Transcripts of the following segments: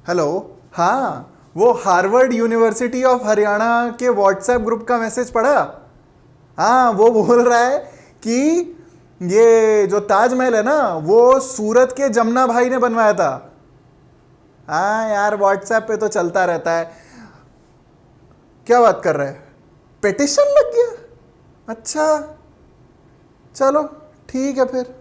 Hello. हाँ, वो Harvard university of Haryana के व्हाट्सएप ग्रुप का मैसेज पढ़ा। हाँ, वो बोल रहा है कि ये जो ताजमहल है ना वो सूरत के जमुना भाई ने बनवाया था। हाँ यार, व्हाट्सएप पे तो चलता रहता है। क्या बात कर रहे हैं? पिटिशन लग गया? अच्छा, चलो ठीक है फिर।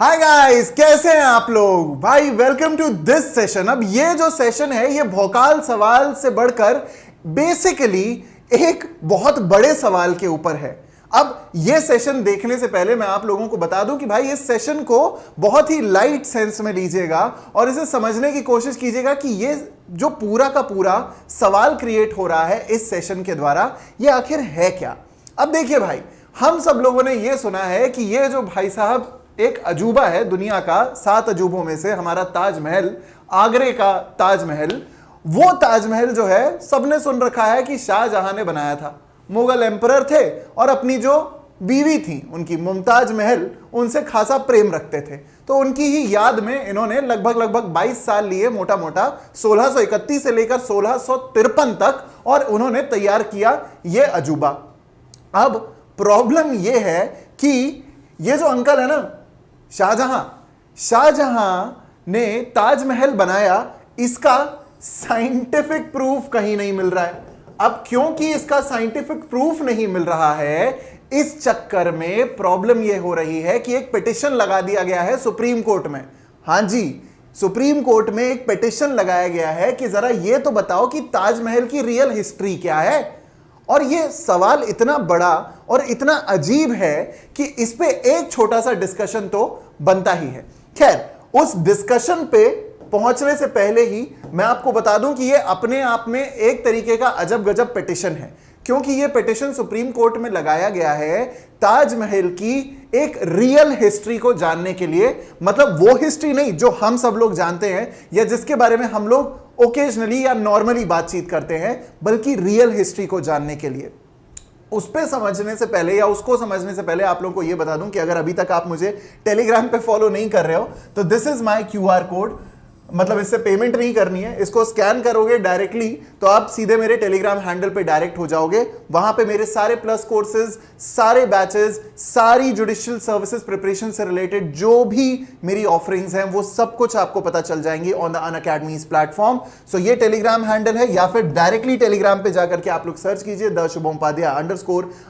हाय गाइस, कैसे हैं आप लोग? भाई वेलकम टू दिस सेशन। अब ये जो सेशन है ये भौकाल सवाल से बढ़कर बेसिकली एक बहुत बड़े सवाल के ऊपर है। अब ये सेशन देखने से पहले मैं आप लोगों को बता दूं कि भाई इस सेशन को बहुत ही लाइट सेंस में लीजिएगा और इसे समझने की कोशिश कीजिएगा कि ये जो पूरा का पूरा सवाल क्रिएट हो रहा है इस सेशन के द्वारा ये आखिर है क्या। अब देखिए भाई, हम सब लोगों ने ये सुना है कि ये जो भाई साहब एक अजूबा है, दुनिया का 7 अजूबों में से हमारा ताजमहल, आगरे का ताजमहल, वो ताजमहल जो है सबने सुन रखा है कि शाहजहां ने बनाया था। मुगल एम्परर थे और अपनी जो बीवी थी उनकी मुमताज महल, उनसे खासा प्रेम रखते थे। तो उनकी ही याद में इन्होंने लगभग 22 साल लिए, मोटा मोटा 1631 से लेकर 1653 तक, और उन्होंने तैयार किया ये अजूबा। अब प्रॉब्लम ये है कि ये जो अंकल है ना शाहजहां ने ताजमहल बनाया, इसका साइंटिफिक प्रूफ कहीं नहीं मिल रहा है। अब क्योंकि इसका साइंटिफिक प्रूफ नहीं मिल रहा है, इस चक्कर में प्रॉब्लम यह हो रही है कि एक पिटिशन लगा दिया गया है सुप्रीम कोर्ट में। हां जी, सुप्रीम कोर्ट में एक पिटिशन लगाया गया है कि जरा यह तो बताओ कि ताजमहल की रियल हिस्ट्री क्या है। और यह सवाल इतना बड़ा और इतना अजीब है कि इस पे एक छोटा सा डिस्कशन तो बनता ही है। खैर, उस डिस्कशन पे पहुंचने से पहले ही मैं आपको बता दूं कि यह अपने आप में एक तरीके का अजब गजब पिटिशन है, क्योंकि यह पिटिशन सुप्रीम कोर्ट में लगाया गया है ताजमहल की एक रियल हिस्ट्री को जानने के लिए। मतलब वो हिस्ट्री नहीं जो हम सब लोग जानते हैं या जिसके बारे में हम लोग ओकेजनली या नॉर्मली बातचीत करते हैं, बल्कि रियल हिस्ट्री को जानने के लिए। उस पे समझने से पहले या उसको समझने से पहले आप लोगों को यह बता दूं कि अगर अभी तक आप मुझे टेलीग्राम पे फॉलो नहीं कर रहे हो तो this is my QR code. मतलब इससे पेमेंट नहीं करनी है, इसको स्कैन करोगे डायरेक्टली तो आप सीधे मेरे टेलीग्राम हैंडल पे डायरेक्ट हो जाओगे। वहां पे मेरे सारे प्लस कोर्सेज, सारे बैचेस, सारी जुडिशियल सर्विसेज प्रिपरेशन से रिलेटेड जो भी मेरी ऑफरिंग्स हैं वो सब कुछ आपको पता चल जाएंगी ऑन द अनअकैडमीज प्लेटफॉर्म। सो ये टेलीग्राम हैंडल है, या फिर डायरेक्टली टेलीग्राम पे जाकर के आप लोग सर्च कीजिए the Shubham Upadhyay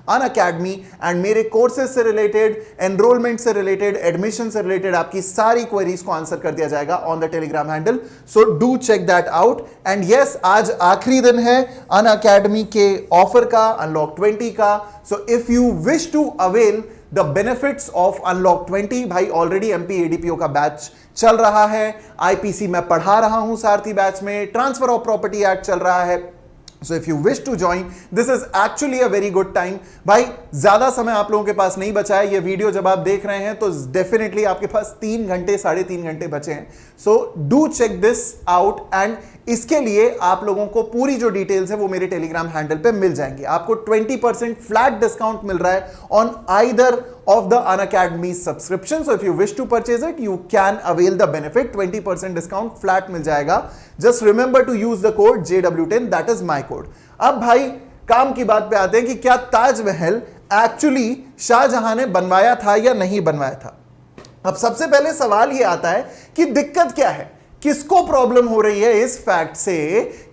_Unacademy, and मेरे कोर्सेज से रिलेटेड, एनरोलमेंट से रिलेटेड, एडमिशन से रिलेटेड आपकी सारी क्वेरीज को आंसर कर दिया जाएगा on the Telegram handle. So do check that out. And yes, आज आखिरी दिन है अनअकैडमी के ऑफर का, अनलॉक 20 का। So if you wish to avail the benefits of unlock 20, भाई ऑलरेडी एमपी एडीपीओ का बैच चल रहा है, आईपीसी मैं पढ़ा रहा हूं सारथी बैच में, ट्रांसफर ऑफ प्रॉपर्टी एक्ट चल रहा है। So if you wish to join, this is actually a very good time। भाई ज्यादा समय आप लोगों के पास नहीं बचा है। ये वीडियो जब आप देख रहे हैं तो डेफिनेटली आपके पास 3 घंटे 3.5 घंटे बचे हैं। So do check this out, and इसके लिए आप लोगों को पूरी जो डिटेल्स है वो मेरे टेलीग्राम हैंडल पे मिल जाएंगी। आपको 20% फ्लैट डिस्काउंट मिल रहा है on either of the Unacademy subscription. So if you wish to purchase it, you can avail the benefit, 20% discount flat मिल जाएगा। Just remember to use the code JW10, that is my code। अब भाई काम की बात पे आते हैं कि क्या ताजमहल एक्चुअली शाहजहां ने बनवाया था या नहीं बनवाया था। अब सबसे पहले सवाल ये आता है कि दिक्कत क्या है, किसको प्रॉब्लम हो रही है इस फैक्ट से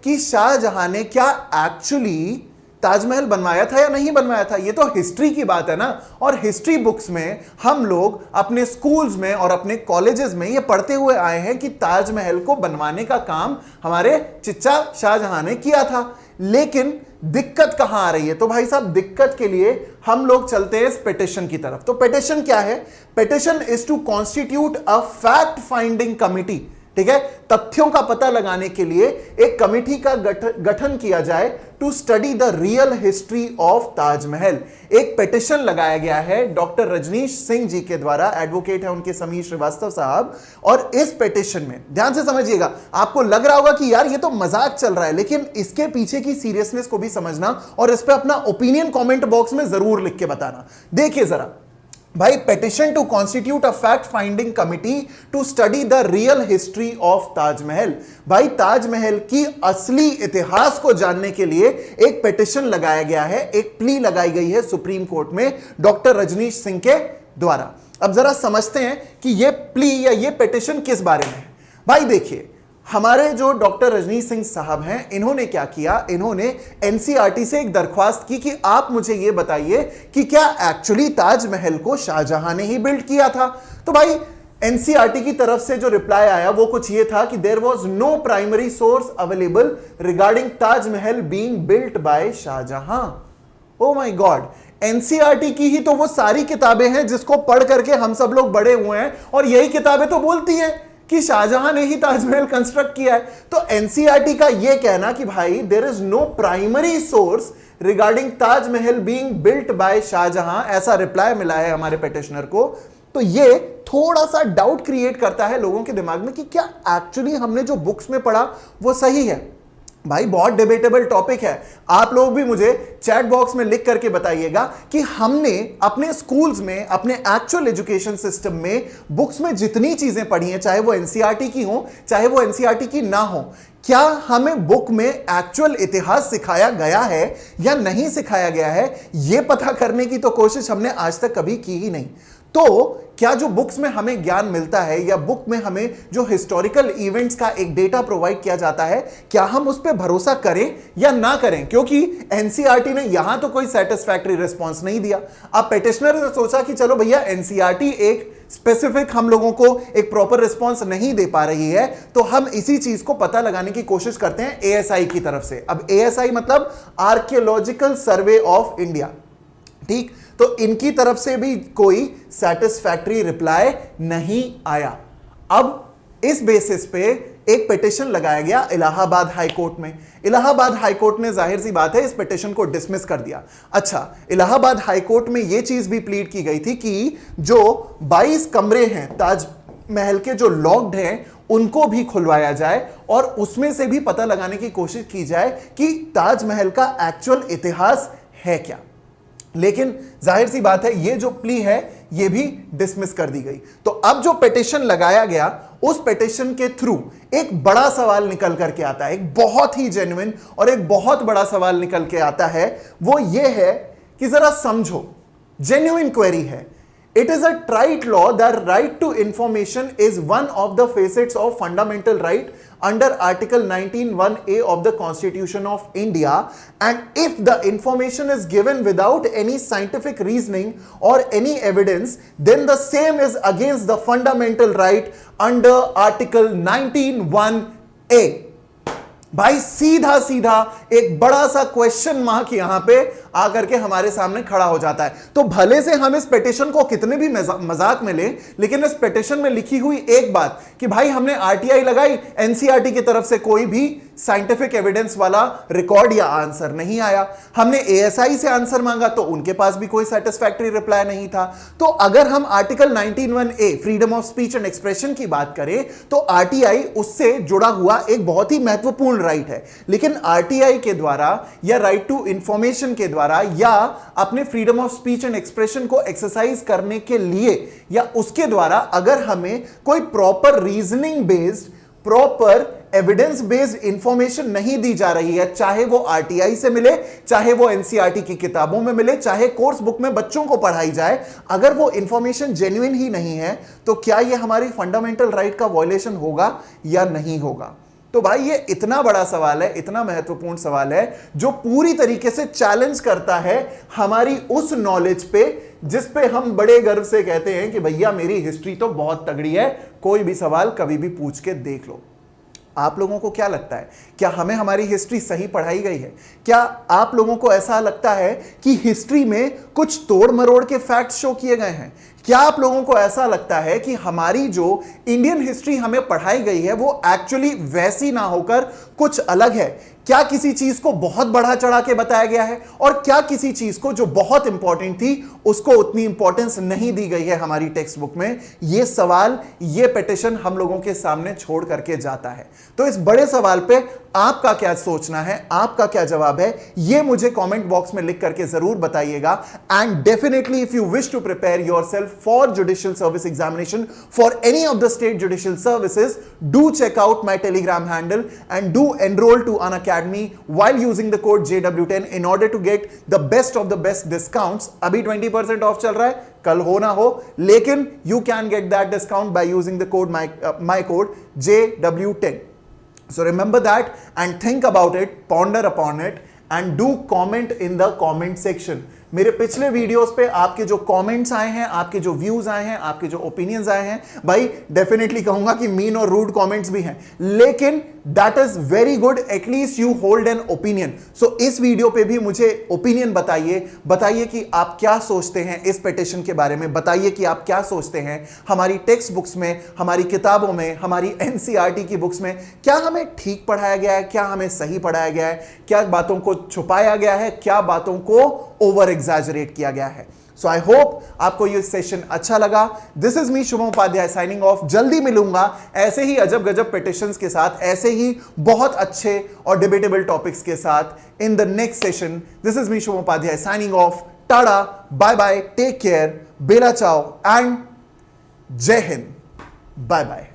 कि शाहजहां ने क्या एक्चुअली ताजमहल बनवाया था या नहीं बनवाया था। ये तो हिस्ट्री की बात है ना, और हिस्ट्री बुक्स में हम लोग अपने स्कूल्स में और अपने कॉलेजेस में ये पढ़ते हुए आए हैं कि ताजमहल को बनवाने का काम हमारे चिच्चा शाहजहां ने किया था। लेकिन दिक्कत कहां आ रही है? तो भाई साहब, दिक्कत के लिए हम लोग चलते हैं इस पिटिशन की तरफ। तो पिटिशन क्या है? Petition is to constitute a fact finding committee. ठीक है, तथ्यों का पता लगाने के लिए एक कमेटी का गठन किया जाए to study the real history of Taj Mahal. एक पिटिशन लगाया गया है डॉक्टर रजनीश सिंह जी के द्वारा, एडवोकेट है उनके समीर श्रीवास्तव साहब। और इस पिटिशन में ध्यान से समझिएगा, आपको लग रहा होगा कि यार ये तो मजाक चल रहा है, लेकिन इसके पीछे की सीरियसनेस को भी समझना और इस पे अपना ओपिनियन कमेंट बॉक्स में जरूर लिख के बताना। देखिए जरा, भाई petition to constitute a fact finding committee to study the real history of Taj Mahal. भाई ताजमहल की असली इतिहास को जानने के लिए एक पेटिशन लगाया गया है, एक प्ली लगाई गई है सुप्रीम कोर्ट में डॉक्टर रजनीश सिंह के द्वारा। अब जरा समझते हैं कि यह प्ली या यह पेटिशन किस बारे में है। भाई देखिए, हमारे जो डॉक्टर रजनीश सिंह साहब हैं, इन्होंने क्या किया, इन्होंने एनसीईआरटी से एक दरख्वास्त की कि आप मुझे यह बताइए कि क्या एक्चुअली ताजमहल को शाहजहां ने ही बिल्ड किया था। तो भाई एनसीईआरटी की तरफ से जो रिप्लाई आया वो कुछ ये था कि there was no primary source available regarding Taj Mahal being built by Shah Jahan. Oh my God, NCERT की ही तो वो सारी किताबें हैं जिसको पढ़ करके हम सब लोग बड़े हुए हैं, और यही किताबें तो बोलती हैं कि शाहजहां ने ही ताजमहल कंस्ट्रक्ट किया है। तो एनसीईआरटी का यह कहना कि भाई there is no primary source regarding Taj Mahal being built by Shah Jahan, ऐसा रिप्लाई मिला है हमारे पेटिशनर को। तो ये थोड़ा सा डाउट क्रिएट करता है लोगों के दिमाग में कि क्या एक्चुअली हमने जो बुक्स में पढ़ा वो सही है। भाई बहुत डिबेटेबल टॉपिक है, आप लोग भी मुझे चैट बॉक्स में लिख करके बताइएगा कि हमने अपने स्कूल्स में, अपने एक्चुअल एजुकेशन सिस्टम में बुक्स में जितनी चीजें पढ़ी हैं, चाहे वो एनसीईआरटी की हो चाहे वो एनसीईआरटी की ना हो, क्या हमें बुक में एक्चुअल इतिहास सिखाया गया है या नहीं सिखाया गया है, यह पता करने की तो कोशिश हमने आज तक कभी की ही नहीं। तो क्या जो बुक्स में हमें ज्ञान मिलता है या बुक में हमें जो हिस्टोरिकल इवेंट्स का एक डेटा प्रोवाइड किया जाता है, क्या हम उस पर भरोसा करें या ना करें? क्योंकि एनसीईआरटी ने यहां तो कोई सेटिस्फैक्टरी रिस्पांस नहीं दिया। अब पेटिशनर ने सोचा कि चलो भैया एनसीईआरटी एक स्पेसिफिक हम लोगों को एक प्रॉपर रिस्पांस नहीं दे पा रही है, तो हम इसी चीज को पता लगाने की कोशिश करते हैं एएसआई की तरफ से। अब एएसआई मतलब आर्कियोलॉजिकल सर्वे ऑफ इंडिया, ठीक? तो इनकी तरफ से भी कोई सेटिस्फैक्टरी रिप्लाई नहीं आया। अब इस बेसिस पे एक पिटीशन लगाया गया इलाहाबाद हाई कोर्ट में। इलाहाबाद हाई कोर्ट ने जाहिर सी बात है इस पिटीशन को डिसमिस कर दिया। अच्छा, इलाहाबाद हाई कोर्ट में यह चीज भी प्लीड की गई थी कि जो 22 कमरे हैं ताजमहल के जो लॉक्ड हैं उनको भी खुलवाया जाए और उसमें से भी पता लगाने की कोशिश की जाए कि ताजमहल का एक्चुअल इतिहास है क्या। लेकिन जाहिर सी बात है ये जो प्ली है ये भी डिसमिस कर दी गई। तो अब जो पिटीशन लगाया गया उस पिटीशन के थ्रू एक बड़ा सवाल निकल करके आता है, एक बहुत ही जेन्युइन और एक बहुत बड़ा सवाल निकल के आता है। वो ये है कि जरा समझो, जेन्युइन क्वेरी है। It is a trite law that right to information is one of the facets of fundamental right under Article 19(1)(a) of the Constitution of India, and if the information is given without any scientific reasoning or any evidence, then the same is against the fundamental right under Article 19(1)(a)। भाई सीधा सीधा एक बड़ा सा question mark यहां पे आकर के हमारे सामने खड़ा हो जाता है। तो भले से हम इस पिटीशन को कितने भी मजाक में लें, लेकिन इस पिटीशन में लिखी हुई एक बात कि भाई हमने आरटीआई लगाई, एनसीईआरटी की तरफ से कोई भी साइंटिफिक एविडेंस वाला रिकॉर्ड या आंसर नहीं आया। हमने एएसआई से आंसर मांगा तो उनके पास भी कोई सेटिस्फैक्टरी रिप्लाई नहीं था। तो अगर हम article 19(1)(a) freedom of speech and expression की बात करें तो आरटीआई उससे जुड़ा हुआ एक बहुत ही महत्वपूर्ण राइट है। लेकिन आरटीआई के द्वारा या राइट टू इंफॉर्मेशन के द्वारा या अपने freedom of speech and expression को एक्सरसाइज करने के लिए या उसके द्वारा अगर हमें कोई proper reasoning based, proper evidence based information नहीं दी जा रही है, चाहे वो आरटीआई से मिले, चाहे वो एनसीईआरटी की किताबों में मिले, चाहे कोर्स बुक में बच्चों को पढ़ाई जाए, अगर वो इंफॉर्मेशन जेन्युइन ही नहीं है तो क्या ये हमारी फंडामेंटल राइट का वायलेशन होगा या नहीं होगा? तो भाई ये इतना बड़ा सवाल है, इतना महत्वपूर्ण सवाल है जो पूरी तरीके से चैलेंज करता है हमारी उस नॉलेज पे जिस पे हम बड़े गर्व से कहते हैं कि भैया मेरी हिस्ट्री तो बहुत तगड़ी है, कोई भी सवाल कभी भी पूछ के देख लो। आप लोगों को क्या लगता है, क्या हमें हमारी हिस्ट्री सही पढ़ाई गई है? क्या आप लोगों को ऐसा लगता है कि हिस्ट्री में कुछ तोड़ मरोड़ के फैक्ट्स शो किए गए हैं? क्या आप लोगों को ऐसा लगता है कि हमारी जो इंडियन हिस्ट्री हमें पढ़ाई गई है वो एक्चुअली वैसी ना होकर कुछ अलग है? क्या किसी चीज को बहुत बढ़ा चढ़ा के बताया गया है, और क्या किसी चीज को जो बहुत इंपॉर्टेंट थी उसको उतनी इंपॉर्टेंस नहीं दी गई है हमारी टेक्स्ट बुक में? यह सवाल, यह पिटीशन हम लोगों के सामने छोड़ करके जाता है। तो इस बड़े सवाल पे आपका क्या सोचना है, आपका क्या जवाब है, यह मुझे कमेंट बॉक्स में लिख करके जरूर बताइएगा। And definitely if you wish to prepare yourself for judicial service examination for any of the state judicial services, do check out my Telegram handle and do enroll to Unacademy while using the code JW10 in order to get the best of the best discounts. अभी 20% of चल रहा है, कल हो ना हो, लेकिन you can get that discount by using the code my code JW10. So remember that and think about it, ponder upon it and do comment in the comment section. मेरे पिछले वीडियोस पे आपके जो कमेंट्स आए हैं, आपके जो views आए हैं, आपके जो ओपिनियंस आए हैं, भाई डेफिनेटली कहूंगा कि मीन और रूड कमेंट्स भी हैं, लेकिन that is very good, at least you hold an opinion. So इस वीडियो पे भी मुझे ओपिनियन बताइए कि आप क्या सोचते हैं इस पिटीशन के बारे में, बताइए कि आप क्या सोचते हैं हमारी टेक्स्ट बुक्स में, हमारी किताबों में, हमारी एनसीईआरटी की बुक्स में क्या हमें ठीक पढ़ाया गया है, क्या हमें सही पढ़ाया गया है, क्या बातों को छुपाया गया है, क्या बातों को ओवर एग्जैजरेट किया गया है। सो आई होप आपको ये सेशन अच्छा लगा। This is me Shubham Upadhyay signing off. जल्दी मिलूंगा ऐसे ही अजब गजब पिटीशंस के साथ, ऐसे ही बहुत अच्छे और डिबेटेबल टॉपिक्स के साथ in the next session. This is me Shubham Upadhyay signing off. Tata, bye bye, take care, bella ciao and जय हिंद, बाय बाय।